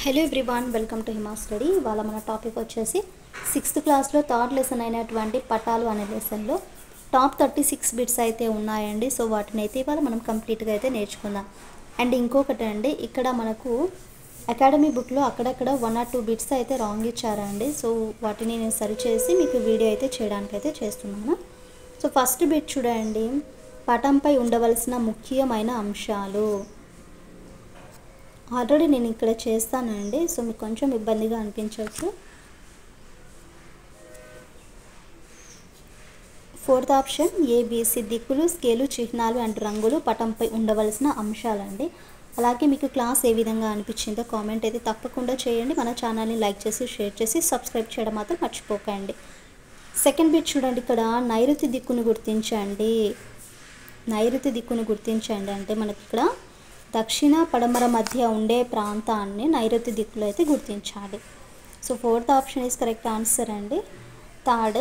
Hello everyone, welcome to Hima study. ఇవాళ మన topic వచ్చేసి 6th క్లాస్లో థర్డ్ లెసన్ అయినటువంటి పటాలు అనే లెసన్లో టాప్ 36 బిట్స్ అయితే ఉన్నాయండి. సో వాటిని అయితే ఇవాళ మనం కంప్లీట్గా అయితే నేర్చుకుందాం. అండ్ ఇంకొకటి అండి, ఇక్కడ మనకు అకాడమీ బుక్లో అక్కడక్కడ 1 or 2 బిట్స్ అయితే రాంగ్ ఇచ్చారండి. సో వాటిని నేను సరిచేసి మీకు వీడియో అయితే చేయడానికి అయితే చేస్తున్నాను. సో ఫస్ట్ బిట్ చూడండి, పటంపై ఉండవలసిన ముఖ్యమైన అంశాలు. ఆల్రెడీ నేను ఇక్కడ చేస్తానండి, సో మీకు కొంచెం ఇబ్బందిగా అనిపించవచ్చు. 4th ఆప్షన్ ఏబిసి, దిక్కులు, స్కేలు, చిహ్నాలు అండ్ రంగులు పటంపై ఉండవలసిన అంశాలండి. అలాగే మీకు క్లాస్ ఏ విధంగా అనిపించిందో కామెంట్ అయితే తప్పకుండా చేయండి. మన ఛానల్ని లైక్ చేసి షేర్ చేసి సబ్స్క్రైబ్ చేయడం మాత్రం మర్చిపోకండి. సెకండ్ బిట్ చూడండి, ఇక్కడ నైరుతి దిక్కును గుర్తించండి. నైరుతి దిక్కును గుర్తించండి అంటే మనకి ఇక్కడ దక్షిణ పడమర మధ్య ఉండే ప్రాంతాన్ని నైరుతి దిక్కులో అయితే గుర్తించాలి. So 4th option is correct answer అండి. థర్డ్,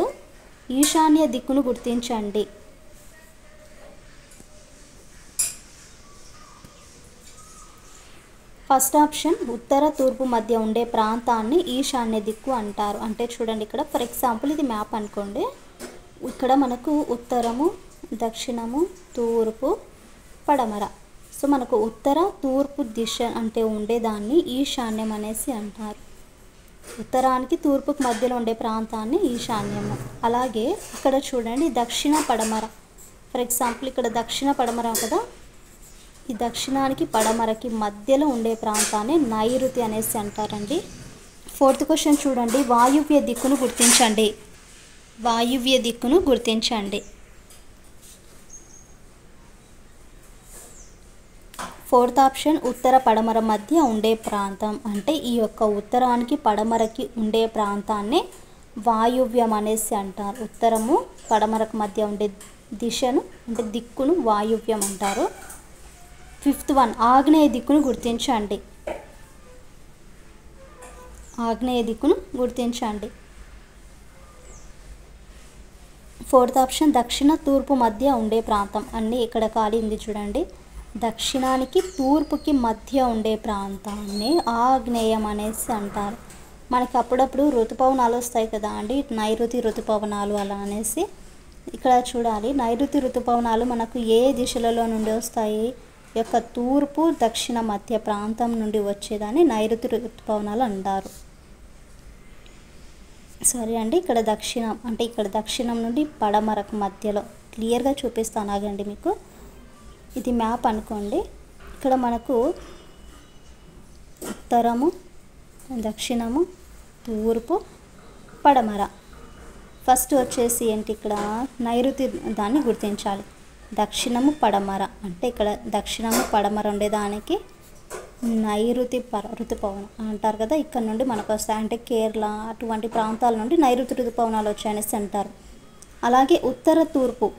ఈశాన్య దిక్కును గుర్తించండి. ఫస్ట్ ఆప్షన్ ఉత్తర తూర్పు మధ్య ఉండే ప్రాంతాన్ని ఈశాన్య దిక్కు అంటారు. అంటే చూడండి, ఇక్కడ ఫర్ ఎగ్జాంపుల్ ఇది మ్యాప్ అనుకోండి. ఇక్కడ మనకు ఉత్తరము, దక్షిణము, తూర్పు, పడమర. సో మనకు ఉత్తర తూర్పు దిశ అంటే ఉండేదాన్ని ఈశాన్యం అనేసి అంటారు. ఉత్తరానికి తూర్పుకు మధ్యలో ఉండే ప్రాంతాన్ని ఈశాన్యము. అలాగే ఇక్కడ చూడండి దక్షిణ పడమర. ఫర్ ఎగ్జాంపుల్ ఇక్కడ దక్షిణ పడమర కదా, ఈ దక్షిణానికి పడమరకి మధ్యలో ఉండే ప్రాంతాన్ని నైరుతి అనేసి అంటారండి. 4th క్వశ్చన్ చూడండి, వాయువ్య దిక్కును గుర్తించండి. వాయువ్య దిక్కును గుర్తించండి. 4th ఆప్షన్ ఉత్తర పడమర మధ్య ఉండే ప్రాంతం. అంటే ఈ యొక్క ఉత్తరానికి పడమరకి ఉండే ప్రాంతాన్ని వాయువ్యం అనేసి అంటారు. ఉత్తరము పడమరకు మధ్య ఉండే దిశను అంటే దిక్కును వాయువ్యం అంటారు. 5th వన్, ఆగ్నేయ దిక్కును గుర్తించండి. ఆగ్నేయ దిక్కును గుర్తించండి. 4th ఆప్షన్ దక్షిణ తూర్పు మధ్య ఉండే ప్రాంతం. అన్నీ ఇక్కడ ఖాళీ ఉంది చూడండి. దక్షిణానికి తూర్పుకి మధ్య ఉండే ప్రాంతాన్ని ఆగ్నేయం అనేసి అంటారు. మనకి అప్పుడప్పుడు ఋతుపవనాలు వస్తాయి కదా అండి, నైరుతి ఋతుపవనాలు అలా అనేసి. ఇక్కడ చూడాలి, నైరుతి ఋతుపవనాలు మనకు ఏ దిశలలో నుండి వస్తాయి? యొక్క తూర్పు దక్షిణ మధ్య ప్రాంతం నుండి వచ్చేదాన్ని నైరుతి ఋతుపవనాలు అంటారు. సరే అండి, ఇక్కడ దక్షిణం అంటే ఇక్కడ దక్షిణం నుండి పడమరకు మధ్యలో క్లియర్గా చూపిస్తాను ఆగండి మీకు. ఇది మ్యాప్ అనుకోండి. ఇక్కడ మనకు ఉత్తరము, దక్షిణము, తూర్పు, పడమర. ఫస్ట్ వచ్చేసి ఏంటి, ఇక్కడ నైరుతి దాన్ని గుర్తించాలి. దక్షిణము పడమర అంటే ఇక్కడ దక్షిణము పడమర ఉండేదానికి నైరుతి ఋతుపవనం అంటారు కదా. ఇక్కడ నుండి మనకు వస్తాయి, అంటే కేరళ అటువంటి ప్రాంతాల నుండి నైరుతి ఋతుపవనాలు వచ్చాయనేసి అంటారు. అలాగే ఉత్తర తూర్పు,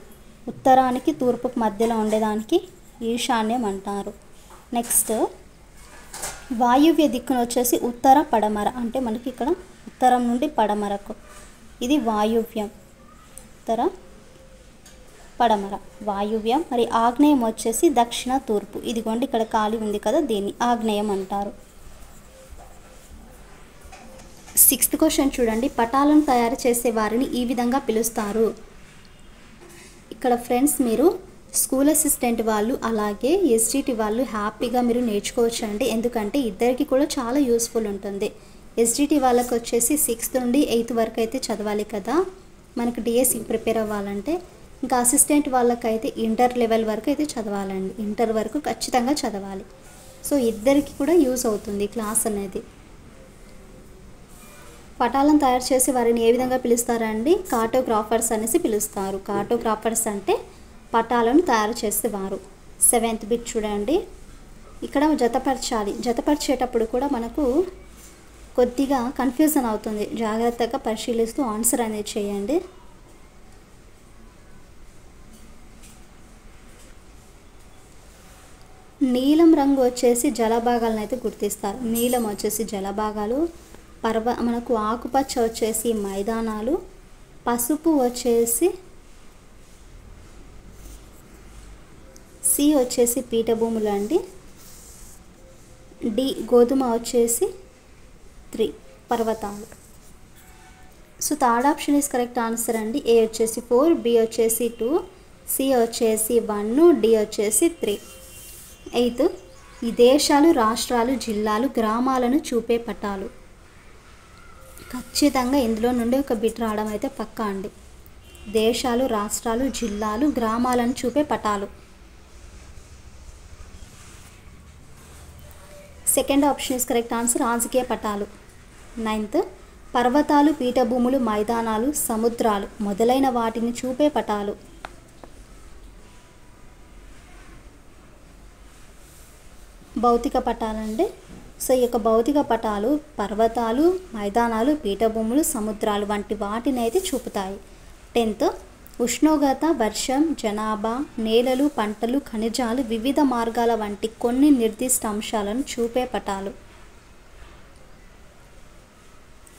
ఉత్తరానికి తూర్పుకు మధ్యలో ఉండేదానికి ఈశాన్యం అంటారు. నెక్స్ట్ వాయువ్య దిక్కును వచ్చేసి ఉత్తర పడమర. అంటే మనకి ఇక్కడ ఉత్తరం నుండి పడమరకు ఇది వాయువ్యం, ఉత్తర పడమర వాయువ్యం. మరి ఆగ్నేయం వచ్చేసి దక్షిణ తూర్పు. ఇదిగోండి ఇక్కడ ఖాళీ ఉంది కదా, దీన్ని ఆగ్నేయం అంటారు. 6th క్వశ్చన్ చూడండి, పటాలను తయారు చేసే వారిని ఈ విధంగా పిలుస్తారు. ఇక్కడ ఫ్రెండ్స్ మీరు స్కూల్ అసిస్టెంట్ వాళ్ళు అలాగే ఎస్జిటి వాళ్ళు హ్యాపీగా మీరు నేర్చుకోవచ్చు అండి. ఎందుకంటే ఇద్దరికి కూడా చాలా యూస్ఫుల్ ఉంటుంది. ఎస్జిటి వాళ్ళకి వచ్చేసి 6th నుండి 8th వరకు అయితే చదవాలి కదా మనకు డిఎస్సి ప్రిపేర్ అవ్వాలంటే. ఇంకా అసిస్టెంట్ వాళ్ళకైతే ఇంటర్ లెవెల్ వరకు అయితే చదవాలండి. ఇంటర్ వరకు ఖచ్చితంగా చదవాలి. సో ఇద్దరికి కూడా యూస్ అవుతుంది క్లాస్ అనేది. పటాలను తయారు చేసి వారిని ఏ విధంగా పిలుస్తారండి? కార్టోగ్రాఫర్స్ అనేసి పిలుస్తారు. కార్టోగ్రాఫర్స్ అంటే పటాలను తయారు చేసేవారు. 7th బిట్ చూడండి, ఇక్కడ జతపరచాలి. జతపరిచేటప్పుడు కూడా మనకు కొద్దిగా కన్ఫ్యూజన్ అవుతుంది. జాగ్రత్తగా పరిశీలిస్తూ ఆన్సర్ అనేది చేయండి. నీలం రంగు వచ్చేసి జలభాగాలను అయితే గుర్తిస్తారు. నీలం వచ్చేసి జలభాగాలు, మనకు ఆకుపచ్చ వచ్చేసి మైదానాలు, పసుపు వచ్చేసి సి వచ్చేసి పీఠభూములు అండి. డి గోధుమ వచ్చేసి 3 పర్వతాలు. So third option is correct answer అండి. ఏ వచ్చేసి 4, బి వచ్చేసి 2, సి వచ్చేసి 1, డి వచ్చేసి 3. 8 ఈ దేశాలు, రాష్ట్రాలు, జిల్లాలు, గ్రామాలను చూపే పటాలు. ఖచ్చితంగా ఇందులో నుండి ఒక బిట్ రావడం అయితే పక్కా అండి. దేశాలు, రాష్ట్రాలు, జిల్లాలు, గ్రామాలను చూపే పటాలు. Second option is correct answer, రాజకీయ పటాలు. 9th పర్వతాలు, పీఠభూములు, మైదానాలు, సముద్రాలు మొదలైన వాటిని చూపే పటాలు. భౌతిక పటాలండి. సో ఈ యొక్క భౌతిక పటాలు పర్వతాలు, మైదానాలు, పీఠభూములు, సముద్రాలు వంటి వాటిని అయితే చూపుతాయి. 10th ఉష్ణోగ్రత, వర్షం, జనాభా, నేలలు, పంటలు, ఖనిజాలు, వివిధ మార్గాల వంటి కొన్ని నిర్దిష్ట అంశాలను చూపే పటాలు.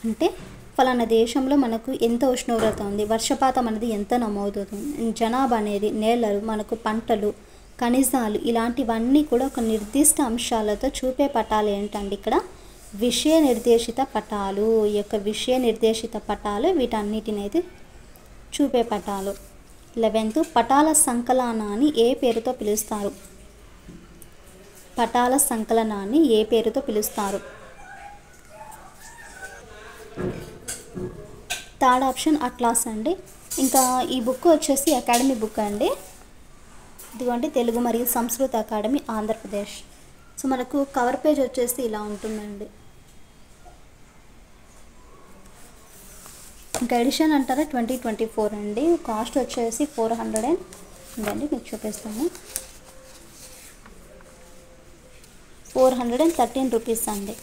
అంటే ఫలానా దేశంలో మనకు ఎంత ఉష్ణోగ్రత ఉంది, వర్షపాతం అనేది ఎంత నమోదవుతుంది, జనాభా అనేది, నేలలు, మనకు పంటలు, ఖనిజాలు ఇలాంటివన్నీ కూడా ఒక నిర్దిష్ట అంశాలతో చూపే పటాలు ఏంటండి ఇక్కడ విషయ నిర్దేశిత పటాలు. ఈ యొక్క విషయ నిర్దేశిత పటాలు వీటన్నిటిని అయితే చూపే పటాలు. 11th పటాల సంకలనాన్ని ఏ పేరుతో పిలుస్తారు? పటాల సంకలనాన్ని ఏ పేరుతో పిలుస్తారు? థర్డ్ ఆప్షన్ అట్లాస్ అండి. ఇంకా ఈ బుక్ వచ్చేసి అకాడమీ బుక్ అండి. ఇదిగోండి తెలుగు మరియు సంస్కృత అకాడమీ ఆంధ్రప్రదేశ్. సో మనకు కవర్ పేజ్ వచ్చేసి ఇలా ఉంటుందండి. ఇంకా ఎడిషన్ అంటారా 2024 అండి. కాస్ట్ వచ్చేసి 400 ఇదండి మీకు చూపిస్తాము. 413 రూపీస్ అండి.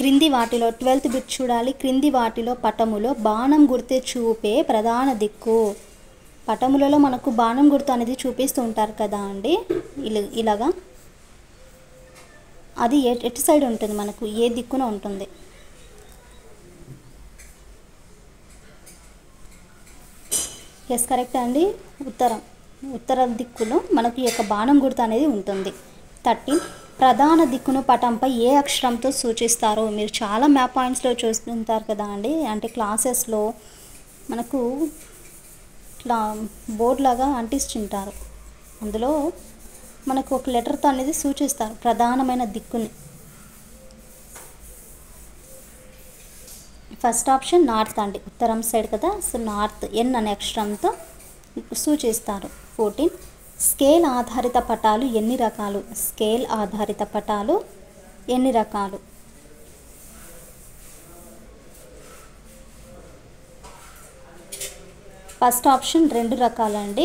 క్రింది వాటిలో 12th బిట్ చూడాలి. క్రింది వాటిలో పటములో బాణం గుర్తు చూపే ప్రధాన దిక్కు. పటములలో మనకు బాణం గుర్తు అనేది చూపిస్తూ ఉంటారు కదా అండి, ఇలాగా అది ఎటు సైడ్ ఉంటుంది, మనకు ఏ దిక్కున ఉంటుంది? ఎస్ కరెక్ట్ అండి, ఉత్తర దిక్కులో మనకు ఈ యొక్క బాణం గుర్తు అనేది ఉంటుంది. 13 ప్రధాన దిక్కును పటంపై ఏ అక్షరంతో సూచిస్తారో. మీరు చాలా మ్యాప్ పాయింట్స్లో చూస్తుంటారు కదా అండి, అంటే క్లాసెస్లో మనకు ఇట్లా బోర్డు లాగా అంటిస్తుంటారు, అందులో మనకు ఒక లెటర్తో అనేది సూచిస్తారు ప్రధానమైన దిక్కుని. ఫస్ట్ ఆప్షన్ నార్త్ అండి, ఉత్తరం సైడ్ కదా. సో నార్త్ ఎన్ అనే అక్షరంతో సూచిస్తారు. 14 స్కేల్ ఆధారిత పటాలు ఎన్ని రకాలు? స్కేల్ ఆధారిత పటాలు ఎన్ని రకాలు? First option 2 రకాలండి.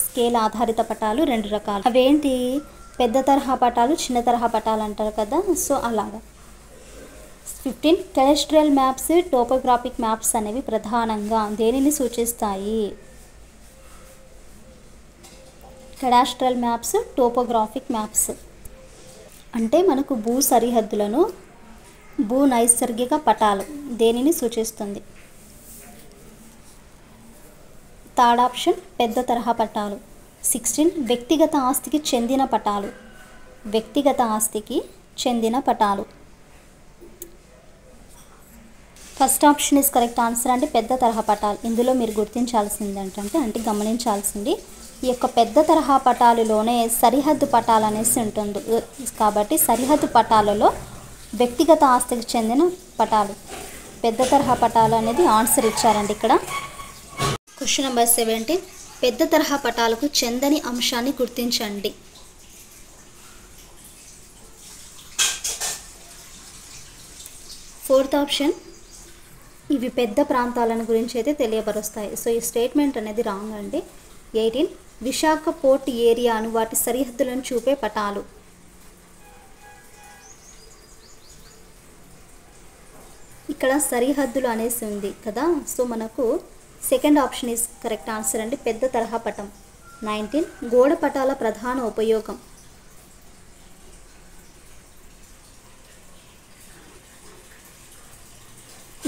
స్కేల్ ఆధారిత పటాలు 2 రకాలు. అవేంటి? పెద్ద తరహా పటాలు, చిన్న తరహా పటాలు అంటారు కదా, సో అలాగా. 15 టెరెస్ట్రియల్ మ్యాప్స్, టోపోగ్రాఫిక్ మ్యాప్స్ అనేవి ప్రధానంగా దేనిని సూచిస్తాయి? టెరెస్ట్రియల్ మ్యాప్స్, టోపోగ్రాఫిక్ మ్యాప్స్ అంటే మనకు భూ సరిహద్దులను, భూ నైసర్గిక పటాలు దేనిని సూచిస్తుంది? థర్డ్ ఆప్షన్ పెద్ద తరహా పటాలు. 16 వ్యక్తిగత ఆస్తికి చెందిన పటాలు. వ్యక్తిగత ఆస్తికి చెందిన పటాలు. First option is correct answer అంటే పెద్ద తరహా పటాలు. ఇందులో మీరు గుర్తించాల్సింది ఏంటంటే గమనించాల్సింది ఈ యొక్క పెద్ద తరహా పటాలులోనే సరిహద్దు పటాలు అనేసి ఉంటుంది కాబట్టి సరిహద్దు పటాలలో వ్యక్తిగత ఆస్తికి చెందిన పటాలు, పెద్ద తరహా పటాలు అనేది ఆన్సర్ ఇచ్చారండి ఇక్కడ. క్వశ్చన్ నెంబర్ 17 పెద్ద తరహా పటాలకు చెందని అంశాన్ని గుర్తించండి. ఫోర్త్ ఆప్షన్ ఇవి పెద్ద ప్రాంతాలను గురించి అయితే తెలియపరుస్తాయి. సో ఈ స్టేట్మెంట్ అనేది రాంగ్ అండి. 18 విశాఖ పోర్ట్ ఏరియాను వాటి సరిహద్దులను చూపే పటాలు. ఇక్కడ సరిహద్దులు అనేసి ఉంది కదా, సో మనకు second option is correct answer అండి, పెద్ద తరహా పటం. 19 గోడ పటాల ప్రధాన ఉపయోగం.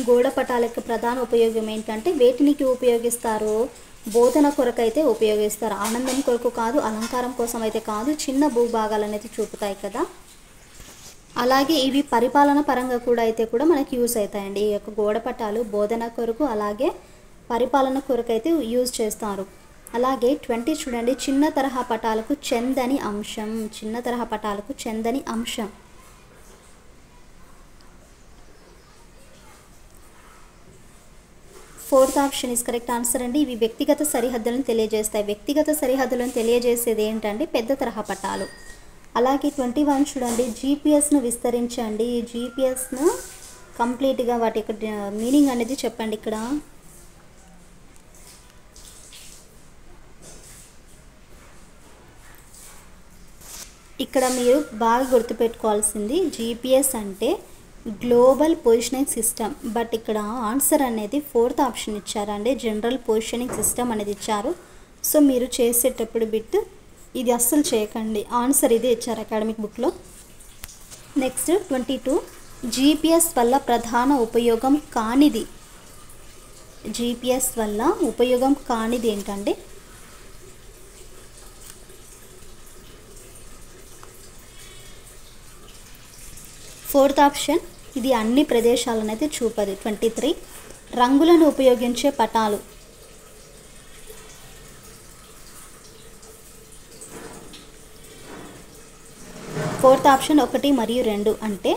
గోడ పటాల యొక్క ప్రధాన ఉపయోగం ఏంటంటే వేటినికి ఉపయోగిస్తారు? బోధన కొరకైతే ఉపయోగిస్తారు, ఆనందం కొరకు కాదు, అలంకారం కోసం అయితే కాదు, చిన్న భూభాగాలు అనేది చూపుతాయి కదా. అలాగే ఇవి పరిపాలన పరంగా కూడా అయితే కూడా మనకి యూస్ అవుతాయండి. ఈ యొక్క గోడ పటాలు బోధన కొరకు అలాగే పరిపాలన కొరకు అయితే యూజ్ చేస్తారు. అలాగే 20 చూడండి, చిన్న తరహా పటాలకు చెందని అంశం. చిన్న తరహా పటాలకు చెందని అంశం. Fourth option is correct answer అండి. ఇవి వ్యక్తిగత సరిహద్దులను తెలియజేస్తాయి. వ్యక్తిగత సరిహద్దులను తెలియజేసేది ఏంటంటే పెద్ద తరహా పటాలు. అలాగే 21 చూడండి, జీపీఎస్ను విస్తరించండి. ఈ జీపీఎస్ను కంప్లీట్గా వాటి యొక్క మీనింగ్ అనేది చెప్పండి. ఇక్కడ మీరు బాగా గుర్తుపెట్టుకోవాల్సింది జీపీఎస్ అంటే గ్లోబల్ పొజిషనింగ్ సిస్టమ్. బట్ ఇక్కడ ఆన్సర్ అనేది ఫోర్త్ ఆప్షన్ ఇచ్చారండి, జనరల్ పొజిషనింగ్ సిస్టమ్ అనేది ఇచ్చారు. సో మీరు చేసేటప్పుడు బిట్ ఇది అస్సలు చేయకండి, ఆన్సర్ ఇదే ఇచ్చారు అకాడమిక్ బుక్లో. నెక్స్ట్ 22, జీపీఎస్ వల్ల ప్రధాన ఉపయోగం కానిది. జీపీఎస్ వల్ల ఉపయోగం కానిది ఏంటండి? ఫోర్త్ ఆప్షన్ ఇది అన్ని ప్రదేశాలను అయితే చూపదు. 23, రంగులను ఉపయోగించే పటాలు. ఫోర్త్ ఆప్షన్ 1 మరియు 2 అంటే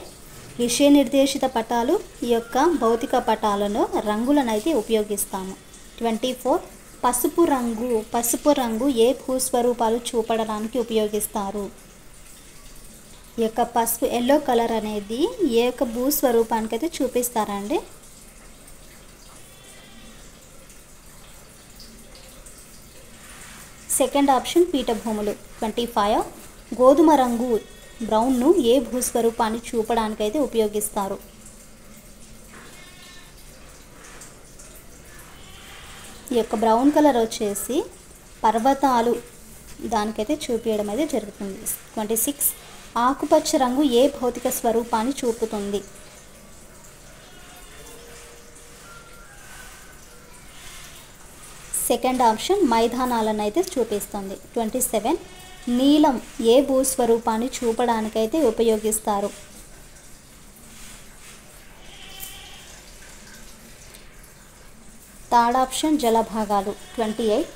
విషయ నిర్దేశిత పటాలు. ఈ యొక్క భౌతిక పటాలను రంగులను అయితే ఉపయోగిస్తాము. 24, పసుపు రంగు. పసుపు రంగు ఏ భూస్వరూపాలు చూపడానికి ఉపయోగిస్తారు? ఈ యొక్క పసుపు ఎల్లో కలర్ అనేది ఏ యొక్క భూస్వరూపానికి అయితే చూపిస్తారండి? Second option పీఠభూములు. 25, గోధుమ రంగు బ్రౌన్ను ఏ భూస్వరూపాన్ని చూపడానికైతే ఉపయోగిస్తారు? ఈ యొక్క బ్రౌన్ కలర్ వచ్చేసి పర్వతాలు దానికైతే చూపించడం అయితే జరుగుతుంది. 26, ఆకుపచ్చ రంగు ఏ భౌతిక స్వరూపాన్ని చూపుతుంది? సెకండ్ ఆప్షన్ మైదానాలను అయితే చూపిస్తుంది. 27, నీలం ఏ భూస్వరూపాన్ని చూపడానికైతే ఉపయోగిస్తారు? Third option జలభాగాలు. 28,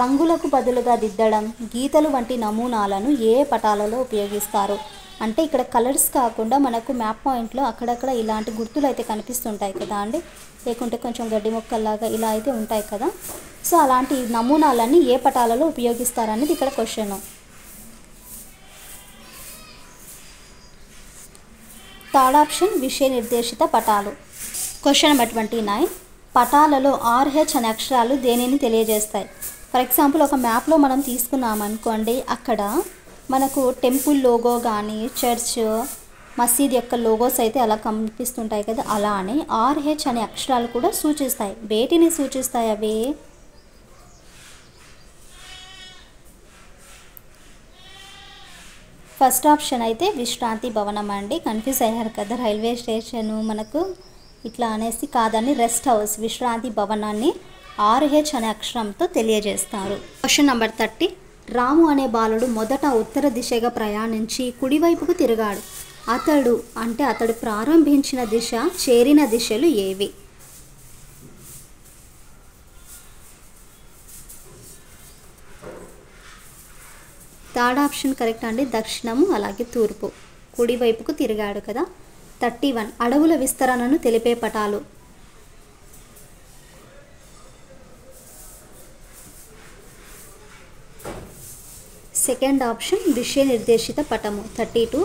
రంగులకు బదులుగా దిద్దడం, గీతలు వంటి నమూనాలను ఏ పటాలలో ఉపయోగిస్తారు? అంటే ఇక్కడ కలర్స్ కాకుండా మనకు మ్యాప్ పాయింట్లో అక్కడక్కడ ఇలాంటి గుర్తులు అయితే కనిపిస్తుంటాయి కదా అండి, లేకుంటే కొంచెం గడ్డి మొక్కల్లాగా ఇలా అయితే ఉంటాయి కదా. సో అలాంటి నమూనాలన్నీ ఏ పటాలలో ఉపయోగిస్తారనేది ఇక్కడ క్వశ్చన్. థర్డ్ ఆప్షన్ విషయ నిర్దేశిత పటాలు. క్వశ్చన్ నెంబర్ 29, పటాలలో RH అనే అక్షరాలు దేనిని తెలియజేస్తాయి? ఫర్ ఎగ్జాంపుల్ ఒక మ్యాప్లో మనం తీసుకున్నాం అనుకోండి, అక్కడ మనకు టెంపుల్ లోగో కానీ చర్చ్ మసీద్ యొక్క లోగోస్ అయితే అలా కనిపిస్తుంటాయి కదా, అలానే RH అనే అక్షరాలు కూడా సూచిస్తాయి. వేటిని సూచిస్తాయి అవి? ఫస్ట్ ఆప్షన్ అయితే విశ్రాంతి భవనం అండి. కన్ఫ్యూజ్ అయ్యారు కదా, రైల్వే స్టేషన్ మనకు ఇట్లా అనేసి కాదని రెస్ట్ హౌస్ విశ్రాంతి భవనాన్ని RH అనే అక్షరంతో తెలియజేస్తారు. క్వశ్చన్ నెంబర్ 30, రాము అనే బాలుడు మొదట ఉత్తర దిశగా ప్రయాణించి కుడివైపుకు తిరిగాడు. అతడు ప్రారంభించిన దిశ, చేరిన దిశలు ఏవి? థర్డ్ ఆప్షన్ కరెక్ట్ అండి, దక్షిణము అలాగే తూర్పు. కుడివైపుకు తిరిగాడు కదా. 31, అడవుల విస్తరణను తెలిపే పటాలు. సెకండ్ ఆప్షన్ విషయ నిర్దేశిత పటము. 32,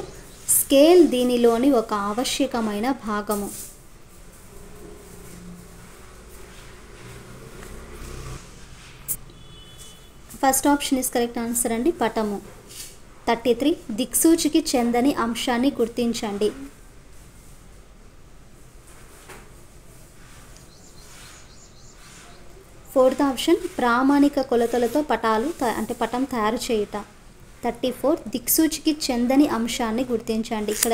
స్కేల్ దీనిలోని ఒక ఆవశ్యకమైన భాగము. First option is correct answer అండి, పటము. 33, దిక్సూచికి చెందని అంశాన్ని గుర్తించండి. ఫోర్త్ ఆప్షన్ ప్రామాణిక కొలతలతో పటం తయారు చేయుట. 34, దిక్సూచికి చెందని అంశాన్ని గుర్తించండి. ఇక్కడ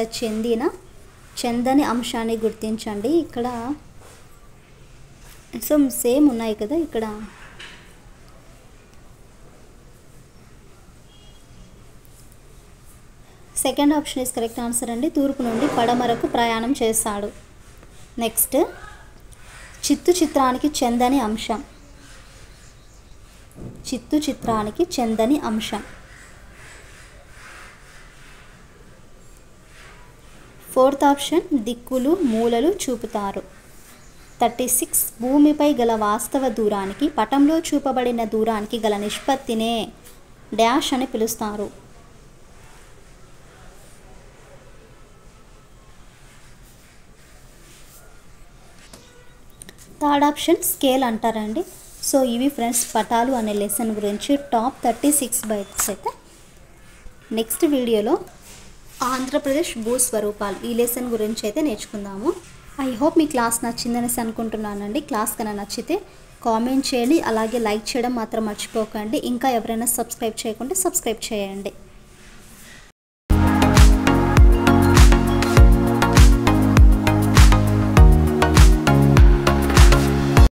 చెందని అంశాన్ని గుర్తించండి. ఇక్కడ సో సేమ్ ఉన్నాయి కదా. ఇక్కడ second option is correct answer అండి. తూర్పు నుండి పడమరకు ప్రయాణం చేశాడు. నెక్స్ట్ చిత్తు చిత్రానికి చెందని అంశం. చిత్తు చిత్రానికి చెందని అంశం. ఫోర్త్ ఆప్షన్ దిక్కులు మూలలు చూపుతారు. 36 భూమిపై గల వాస్తవ దూరానికి పటంలో చూపబడిన దూరానికి గల నిష్పత్తినే డాష్ అని పిలుస్తారు. థర్డ్ ఆప్షన్ స్కేల్ అంటారండి. సో ఇవి ఫ్రెండ్స్ పటాలు అనే లెసన్ గురించి టాప్ 36 బైట్స్ అయితే. నెక్స్ట్ వీడియోలో ఆంధ్రప్రదేశ్ భూస్వరూపాలు ఈ లెసన్ గురించి అయితే నేర్చుకుందాము. ఐ హోప్ మీ క్లాస్ నచ్చిందనేసి అనుకుంటున్నానండి. క్లాస్ కన్నా నచ్చితే కామెంట్ చేయండి, అలాగే లైక్ చేయడం మాత్రం మర్చిపోకండి. ఇంకా ఎవరైనా సబ్స్క్రైబ్ చేయకుంటే సబ్స్క్రైబ్ చేయండి.